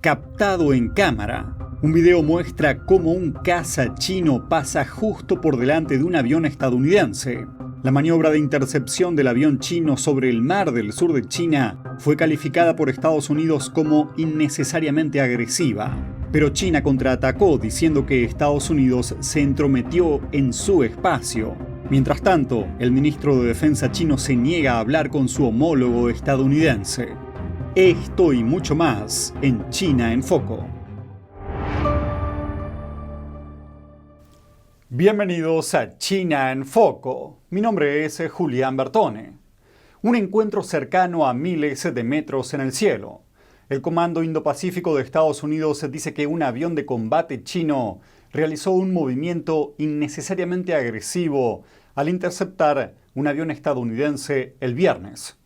captado en cámara. Un video muestra cómo un caza chino pasa justo por delante de un avión estadounidense. La maniobra de intercepción del avión chino sobre el mar del sur de China fue calificada por Estados Unidos como innecesariamente agresiva. Pero China contraatacó diciendo que Estados Unidos se entrometió en su espacio. Mientras tanto, el ministro de Defensa chino se niega a hablar con su homólogo estadounidense. Esto y mucho más en China en Foco. Bienvenidos a China en Foco. Mi nombre es Julián Bertone. Un encuentro cercano a miles de metros en el cielo. El Comando Indo-Pacífico de Estados Unidos dice que un avión de combate chino realizó un movimiento innecesariamente agresivo al interceptar un avión estadounidense el viernes.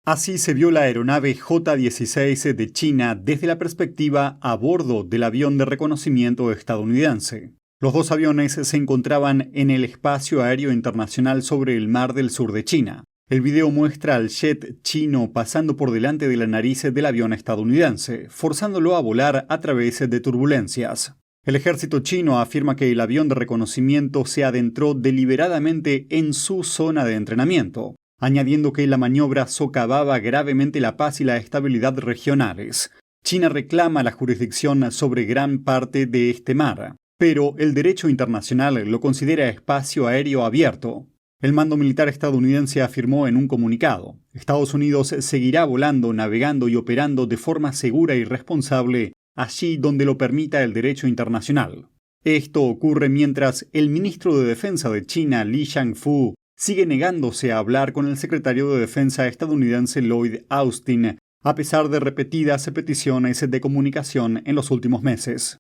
Así se vio la aeronave J-16 de China desde la perspectiva a bordo del avión de reconocimiento estadounidense. Los dos aviones se encontraban en el espacio aéreo internacional sobre el mar del sur de China. El video muestra al jet chino pasando por delante de la nariz del avión estadounidense, forzándolo a volar a través de turbulencias. El ejército chino afirma que el avión de reconocimiento se adentró deliberadamente en su zona de entrenamiento, añadiendo que la maniobra socavaba gravemente la paz y la estabilidad regionales. China reclama la jurisdicción sobre gran parte de este mar, pero el derecho internacional lo considera espacio aéreo abierto. El mando militar estadounidense afirmó en un comunicado: Estados Unidos seguirá volando, navegando y operando de forma segura y responsable allí donde lo permita el derecho internacional. Esto ocurre mientras el ministro de Defensa de China, Li Shangfu, sigue negándose a hablar con el secretario de Defensa estadounidense Lloyd Austin, a pesar de repetidas peticiones de comunicación en los últimos meses.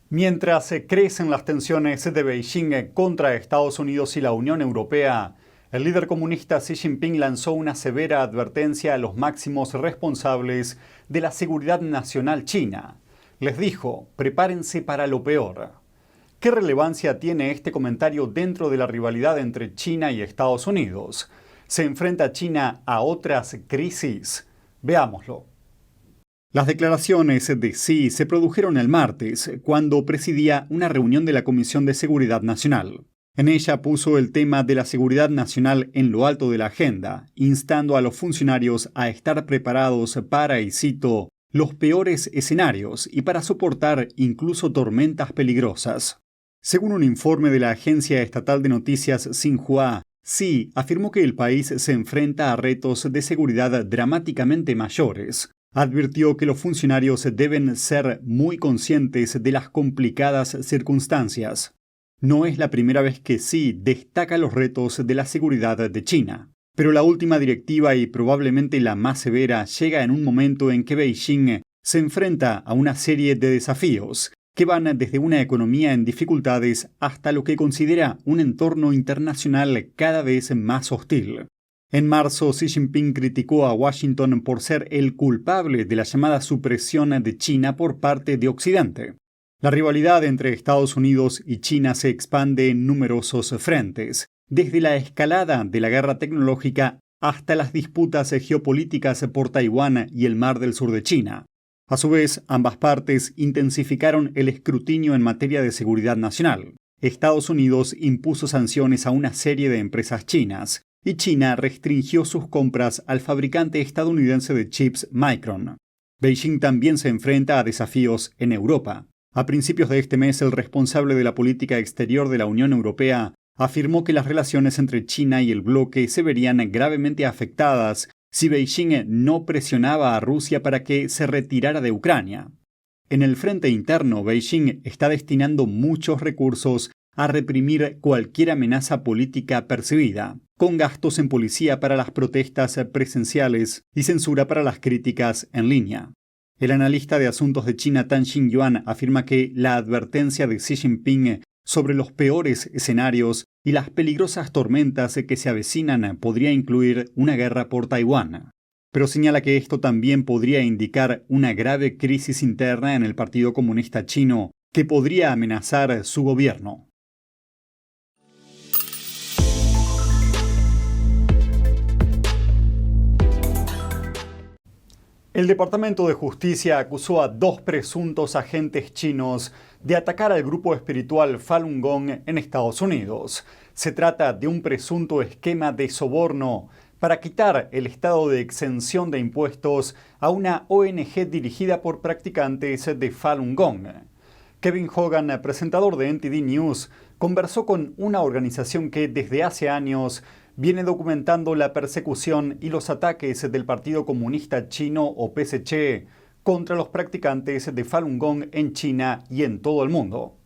Mientras crecen las tensiones de Beijing contra Estados Unidos y la Unión Europea, el líder comunista Xi Jinping lanzó una severa advertencia a los máximos responsables de la seguridad nacional china. Les dijo: prepárense para lo peor. ¿Qué relevancia tiene este comentario dentro de la rivalidad entre China y Estados Unidos? ¿Se enfrenta China a otras crisis? Veámoslo. Las declaraciones de Xi se produjeron el martes, cuando presidía una reunión de la Comisión de Seguridad Nacional. En ella puso el tema de la seguridad nacional en lo alto de la agenda, instando a los funcionarios a estar preparados para, y cito, los peores escenarios y para soportar incluso tormentas peligrosas. Según un informe de la agencia estatal de noticias Xinhua, Xi afirmó que el país se enfrenta a retos de seguridad dramáticamente mayores. Advirtió que los funcionarios deben ser muy conscientes de las complicadas circunstancias. No es la primera vez que Xi destaca los retos de la seguridad de China. Pero la última directiva y probablemente la más severa llega en un momento en que Beijing se enfrenta a una serie de desafíos que van desde una economía en dificultades hasta lo que considera un entorno internacional cada vez más hostil. En marzo, Xi Jinping criticó a Washington por ser el culpable de la llamada supresión de China por parte de Occidente. La rivalidad entre Estados Unidos y China se expande en numerosos frentes, desde la escalada de la guerra tecnológica hasta las disputas geopolíticas por Taiwán y el mar del sur de China. A su vez, ambas partes intensificaron el escrutinio en materia de seguridad nacional. Estados Unidos impuso sanciones a una serie de empresas chinas, y China restringió sus compras al fabricante estadounidense de chips Micron. Beijing también se enfrenta a desafíos en Europa. A principios de este mes, el responsable de la política exterior de la Unión Europea afirmó que las relaciones entre China y el bloque se verían gravemente afectadas si Beijing no presionaba a Rusia para que se retirara de Ucrania. En el frente interno, Beijing está destinando muchos recursos a reprimir cualquier amenaza política percibida, con gastos en policía para las protestas presenciales y censura para las críticas en línea. El analista de asuntos de China Tan Xingyuan afirma que la advertencia de Xi Jinping sobre los peores escenarios y las peligrosas tormentas que se avecinan podría incluir una guerra por Taiwán. Pero señala que esto también podría indicar una grave crisis interna en el Partido Comunista Chino que podría amenazar su gobierno. El Departamento de Justicia acusó a 2 presuntos agentes chinos de atacar al grupo espiritual Falun Gong en Estados Unidos. Se trata de un presunto esquema de soborno para quitar el estado de exención de impuestos a una ONG dirigida por practicantes de Falun Gong. Kevin Hogan, presentador de NTD News, conversó con una organización que desde hace años viene documentando la persecución y los ataques del Partido Comunista Chino o PSC contra los practicantes de Falun Gong en China y en todo el mundo.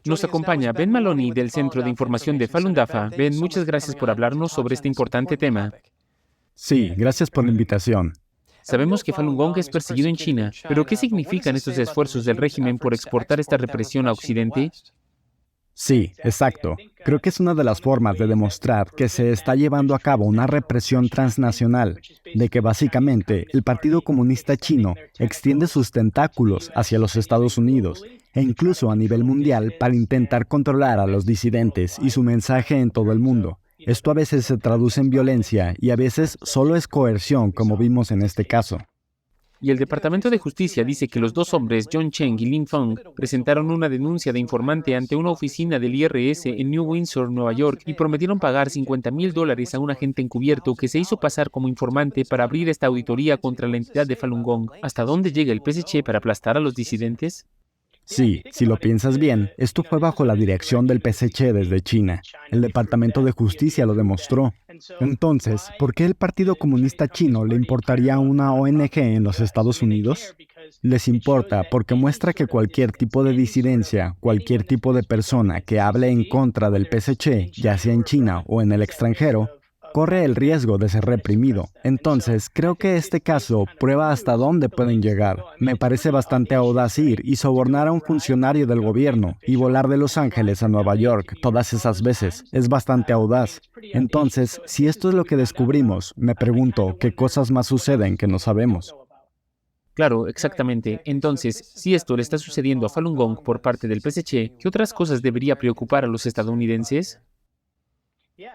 Nos acompaña Ben Maloney del Centro de Información de Falun Dafa. Ben, muchas gracias por hablarnos sobre este importante tema. Sí, gracias por la invitación. Sabemos que Falun Gong es perseguido en China, pero ¿qué significan estos esfuerzos del régimen por exportar esta represión a Occidente? Sí, exacto. Creo que es una de las formas de demostrar que se está llevando a cabo una represión transnacional, de que básicamente el Partido Comunista Chino extiende sus tentáculos hacia los Estados Unidos e incluso a nivel mundial para intentar controlar a los disidentes y su mensaje en todo el mundo. Esto a veces se traduce en violencia y a veces solo es coerción, como vimos en este caso. Y el Departamento de Justicia dice que los 2 hombres, John Cheng y Lin Feng, presentaron una denuncia de informante ante una oficina del IRS en New Windsor, Nueva York, y prometieron pagar $50,000 a un agente encubierto que se hizo pasar como informante para abrir esta auditoría contra la entidad de Falun Gong. ¿Hasta dónde llega el PSC para aplastar a los disidentes? Sí, si lo piensas bien, esto fue bajo la dirección del PSC desde China. El Departamento de Justicia lo demostró. Entonces, ¿por qué el Partido Comunista Chino le importaría a una ONG en los Estados Unidos? Les importa porque muestra que cualquier tipo de disidencia, cualquier tipo de persona que hable en contra del PSC, ya sea en China o en el extranjero, corre el riesgo de ser reprimido. Entonces, creo que este caso prueba hasta dónde pueden llegar. Me parece bastante audaz ir y sobornar a un funcionario del gobierno y volar de Los Ángeles a Nueva York todas esas veces. Es bastante audaz. Entonces, si esto es lo que descubrimos, me pregunto qué cosas más suceden que no sabemos. Claro, exactamente. Entonces, si esto le está sucediendo a Falun Gong por parte del PSC, ¿qué otras cosas debería preocupar a los estadounidenses?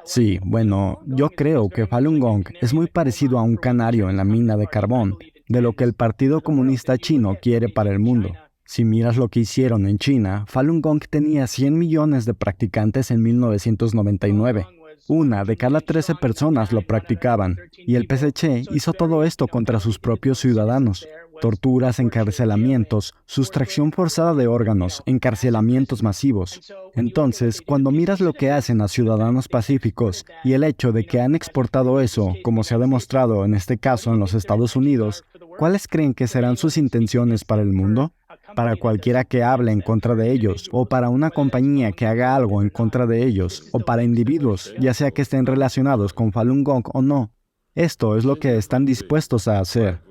Sí, bueno, yo creo que Falun Gong es muy parecido a un canario en la mina de carbón, de lo que el Partido Comunista Chino quiere para el mundo. Si miras lo que hicieron en China, Falun Gong tenía 100 millones de practicantes en 1999. Una de cada 13 personas lo practicaban, y el PSC hizo todo esto contra sus propios ciudadanos. Torturas, encarcelamientos, sustracción forzada de órganos, encarcelamientos masivos. Entonces, cuando miras lo que hacen a ciudadanos pacíficos y el hecho de que han exportado eso, como se ha demostrado en este caso en los Estados Unidos, ¿cuáles creen que serán sus intenciones para el mundo? Para cualquiera que hable en contra de ellos, o para una compañía que haga algo en contra de ellos, o para individuos, ya sea que estén relacionados con Falun Gong o no. Esto es lo que están dispuestos a hacer.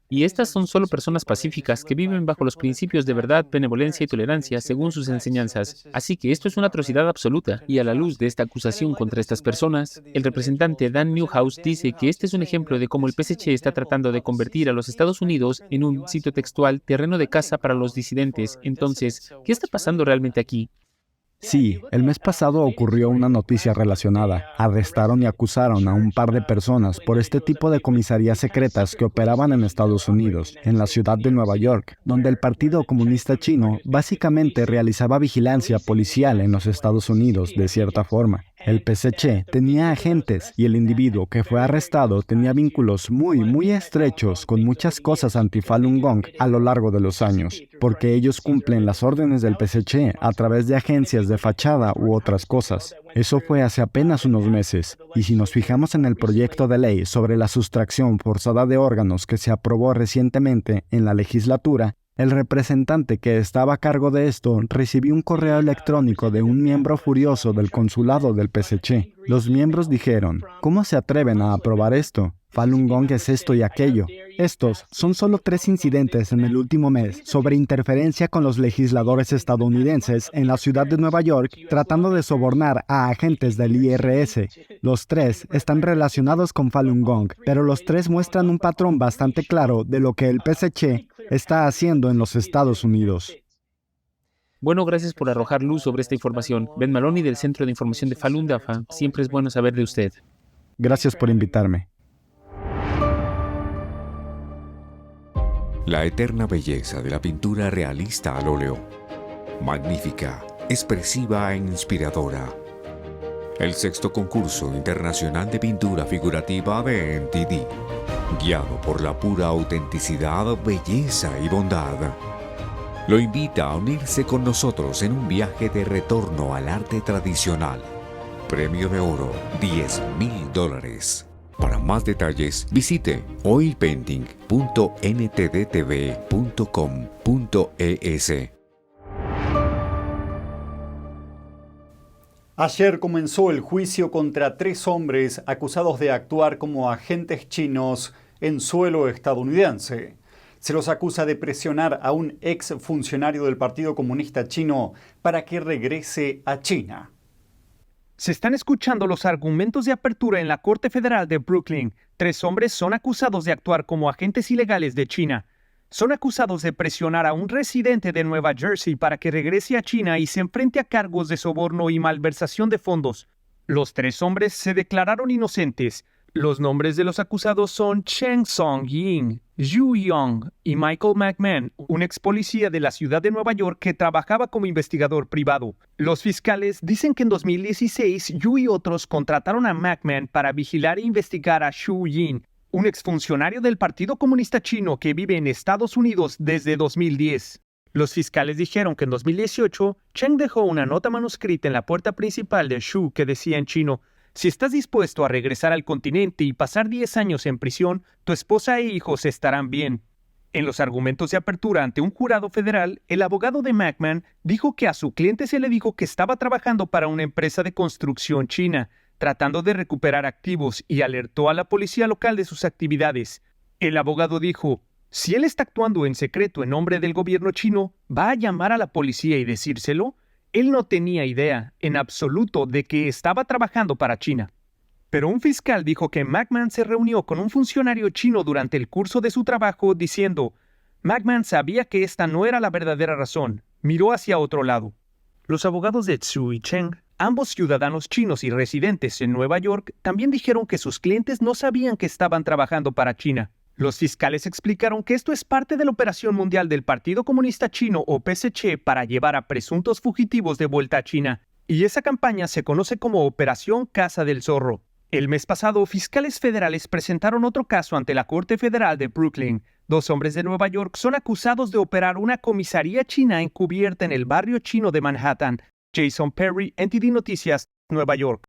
Y estas son solo personas pacíficas que viven bajo los principios de verdad, benevolencia y tolerancia según sus enseñanzas. Así que esto es una atrocidad absoluta. Y a la luz de esta acusación contra estas personas, el representante Dan Newhouse dice que este es un ejemplo de cómo el PSC está tratando de convertir a los Estados Unidos en un, cito textual, terreno de caza para los disidentes. Entonces, ¿qué está pasando realmente aquí? Sí, el mes pasado ocurrió una noticia relacionada. Arrestaron y acusaron a un par de personas por este tipo de comisarías secretas que operaban en Estados Unidos, en la ciudad de Nueva York, donde el Partido Comunista Chino básicamente realizaba vigilancia policial en los Estados Unidos, de cierta forma. El PSC tenía agentes y el individuo que fue arrestado tenía vínculos muy estrechos con muchas cosas anti-Falun Gong a lo largo de los años, porque ellos cumplen las órdenes del PSC a través de agencias de fachada u otras cosas. Eso fue hace apenas unos meses, y si nos fijamos en el proyecto de ley sobre la sustracción forzada de órganos que se aprobó recientemente en la legislatura, el representante que estaba a cargo de esto recibió un correo electrónico de un miembro furioso del consulado del PSC. Los miembros dijeron, ¿cómo se atreven a aprobar esto? Falun Gong es esto y aquello. Estos son solo 3 incidentes en el último mes sobre interferencia con los legisladores estadounidenses en la ciudad de Nueva York tratando de sobornar a agentes del IRS. Los 3 están relacionados con Falun Gong, pero los 3 muestran un patrón bastante claro de lo que el PSC está haciendo en los Estados Unidos. Bueno, gracias por arrojar luz sobre esta información. Ben Maloney del Centro de Información de Falun Dafa. Siempre es bueno saber de usted. Gracias por invitarme. La eterna belleza de la pintura realista al óleo. Magnífica, expresiva e inspiradora. El 6º concurso internacional de pintura figurativa de NTD, guiado por la pura autenticidad, belleza y bondad, lo invita a unirse con nosotros en un viaje de retorno al arte tradicional. Premio de oro, $10,000. Para más detalles, visite oilpainting.ntdtv.com.es. Ayer comenzó el juicio contra 3 hombres acusados de actuar como agentes chinos en suelo estadounidense. Se los acusa de presionar a un ex funcionario del Partido Comunista Chino para que regrese a China. Se están escuchando los argumentos de apertura en la Corte Federal de Brooklyn. 3 hombres son acusados de actuar como agentes ilegales de China. Son acusados de presionar a un residente de Nueva Jersey para que regrese a China y se enfrente a cargos de soborno y malversación de fondos. Los 3 hombres se declararon inocentes. Los nombres de los acusados son Cheng Song-ying, Zhu Yong y Michael McMahon, un ex policía de la ciudad de Nueva York que trabajaba como investigador privado. Los fiscales dicen que en 2016 Zhu y otros contrataron a McMahon para vigilar e investigar a Zhu Ying, un exfuncionario del Partido Comunista Chino que vive en Estados Unidos desde 2010. Los fiscales dijeron que en 2018 Cheng dejó una nota manuscrita en la puerta principal de Zhu que decía en chino: si estás dispuesto a regresar al continente y pasar 10 años en prisión, tu esposa e hijos estarán bien. En los argumentos de apertura ante un jurado federal, el abogado de McMahon dijo que a su cliente se le dijo que estaba trabajando para una empresa de construcción china, tratando de recuperar activos, y alertó a la policía local de sus actividades. El abogado dijo: si él está actuando en secreto en nombre del gobierno chino, ¿va a llamar a la policía y decírselo? Él no tenía idea, en absoluto, de que estaba trabajando para China. Pero un fiscal dijo que McMahon se reunió con un funcionario chino durante el curso de su trabajo diciendo: McMahon sabía que esta no era la verdadera razón, miró hacia otro lado. Los abogados de Zhu y Cheng, ambos ciudadanos chinos y residentes en Nueva York, también dijeron que sus clientes no sabían que estaban trabajando para China. Los fiscales explicaron que esto es parte de la operación mundial del Partido Comunista Chino o PSC para llevar a presuntos fugitivos de vuelta a China, y esa campaña se conoce como Operación Casa del Zorro. El mes pasado, fiscales federales presentaron otro caso ante la Corte Federal de Brooklyn. 2 hombres de Nueva York son acusados de operar una comisaría china encubierta en el barrio chino de Manhattan. Jason Perry, NTD Noticias, Nueva York.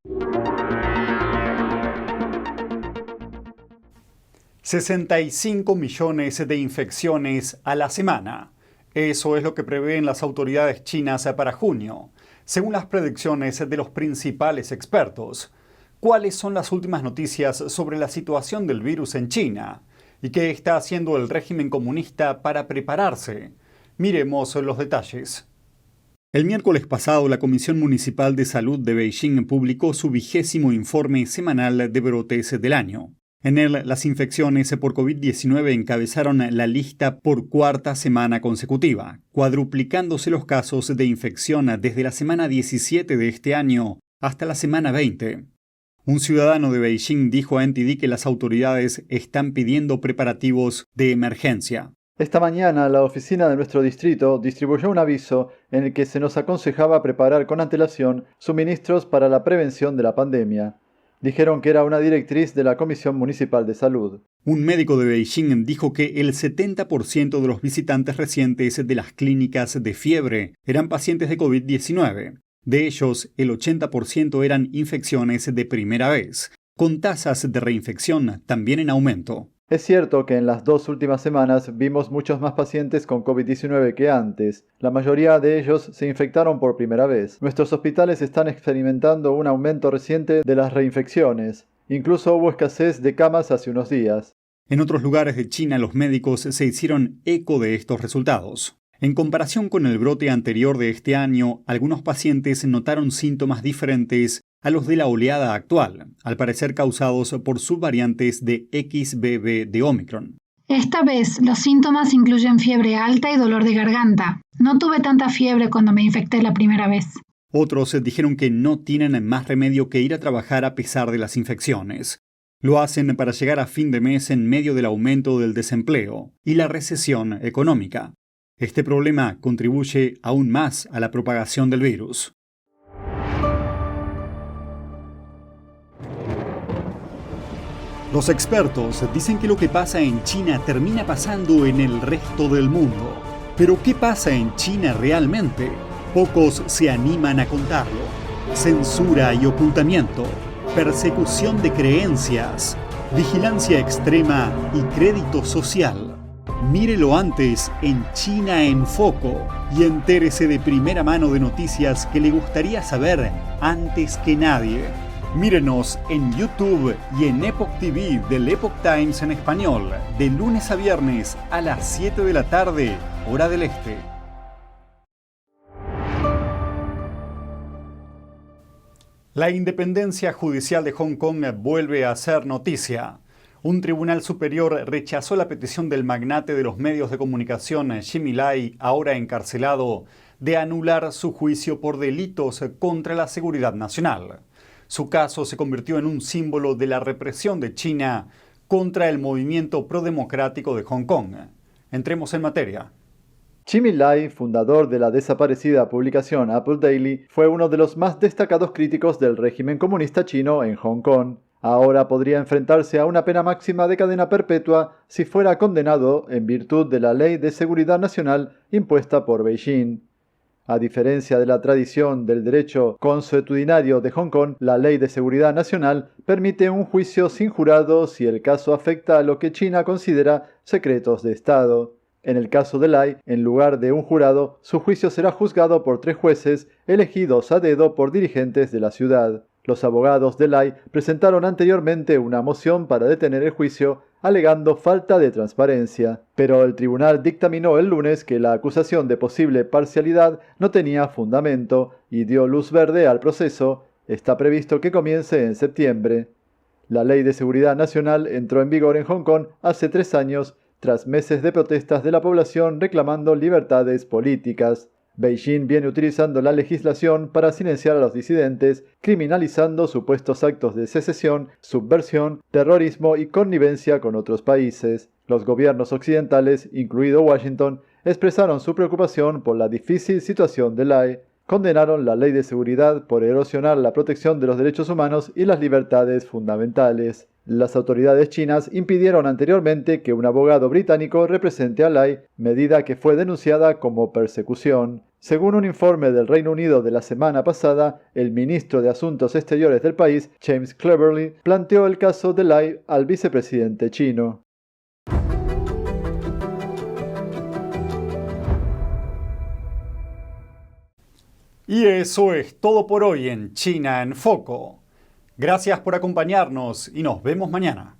65 millones de infecciones a la semana. Eso es lo que prevén las autoridades chinas para junio, según las predicciones de los principales expertos. ¿Cuáles son las últimas noticias sobre la situación del virus en China? ¿Y qué está haciendo el régimen comunista para prepararse? Miremos los detalles. El miércoles pasado, la Comisión Municipal de Salud de Beijing publicó su 20º informe semanal de brotes del año. En él, las infecciones por COVID-19 encabezaron la lista por 4ª semana consecutiva, cuadruplicándose los casos de infección desde la semana 17 de este año hasta la semana 20. Un ciudadano de Beijing dijo a NTD que las autoridades están pidiendo preparativos de emergencia. Esta mañana, la oficina de nuestro distrito distribuyó un aviso en el que se nos aconsejaba preparar con antelación suministros para la prevención de la pandemia. Dijeron que era una directriz de la Comisión Municipal de Salud. Un médico de Beijing dijo que el 70% de los visitantes recientes de las clínicas de fiebre eran pacientes de COVID-19. De ellos, el 80% eran infecciones de primera vez, con tasas de reinfección también en aumento. Es cierto que en las 2 últimas semanas vimos muchos más pacientes con COVID-19 que antes. La mayoría de ellos se infectaron por primera vez. Nuestros hospitales están experimentando un aumento reciente de las reinfecciones. Incluso hubo escasez de camas hace unos días. En otros lugares de China, los médicos se hicieron eco de estos resultados. En comparación con el brote anterior de este año, algunos pacientes notaron síntomas diferentes a los de la oleada actual, al parecer causados por subvariantes de XBB de Omicron. Esta vez, los síntomas incluyen fiebre alta y dolor de garganta. No tuve tanta fiebre cuando me infecté la primera vez. Otros dijeron que no tienen más remedio que ir a trabajar a pesar de las infecciones. Lo hacen para llegar a fin de mes en medio del aumento del desempleo y la recesión económica. Este problema contribuye aún más a la propagación del virus. Los expertos dicen que lo que pasa en China termina pasando en el resto del mundo. Pero ¿qué pasa en China realmente? Pocos se animan a contarlo. Censura y ocultamiento, persecución de creencias, vigilancia extrema y crédito social. Mírelo antes en China en Foco y entérese de primera mano de noticias que le gustaría saber antes que nadie. Mírenos en YouTube y en Epoch TV del Epoch Times en español, de lunes a viernes a las 7 de la tarde, hora del este. La independencia judicial de Hong Kong vuelve a ser noticia. Un tribunal superior rechazó la petición del magnate de los medios de comunicación Jimmy Lai, ahora encarcelado, de anular su juicio por delitos contra la seguridad nacional. Su caso se convirtió en un símbolo de la represión de China contra el movimiento prodemocrático de Hong Kong. Entremos en materia. Jimmy Lai, fundador de la desaparecida publicación Apple Daily, fue uno de los más destacados críticos del régimen comunista chino en Hong Kong. Ahora podría enfrentarse a una pena máxima de cadena perpetua si fuera condenado en virtud de la Ley de Seguridad Nacional impuesta por Beijing. A diferencia de la tradición del derecho consuetudinario de Hong Kong, la Ley de Seguridad Nacional permite un juicio sin jurado si el caso afecta a lo que China considera secretos de Estado. En el caso de Lai, en lugar de un jurado, su juicio será juzgado por 3 jueces elegidos a dedo por dirigentes de la ciudad. Los abogados de Lai presentaron anteriormente una moción para detener el juicio, alegando falta de transparencia, pero el tribunal dictaminó el lunes que la acusación de posible parcialidad no tenía fundamento y dio luz verde al proceso. Está previsto que comience en septiembre. La Ley de Seguridad Nacional entró en vigor en Hong Kong hace 3 años, tras meses de protestas de la población reclamando libertades políticas. Beijing viene utilizando la legislación para silenciar a los disidentes, criminalizando supuestos actos de secesión, subversión, terrorismo y connivencia con otros países. Los gobiernos occidentales, incluido Washington, expresaron su preocupación por la difícil situación de Lai. Condenaron la ley de seguridad por erosionar la protección de los derechos humanos y las libertades fundamentales. Las autoridades chinas impidieron anteriormente que un abogado británico represente a Lai, medida que fue denunciada como persecución. Según un informe del Reino Unido de la semana pasada, el ministro de Asuntos Exteriores del país, James Cleverly, planteó el caso de Lai al vicepresidente chino. Y eso es todo por hoy en China en Foco. Gracias por acompañarnos y nos vemos mañana.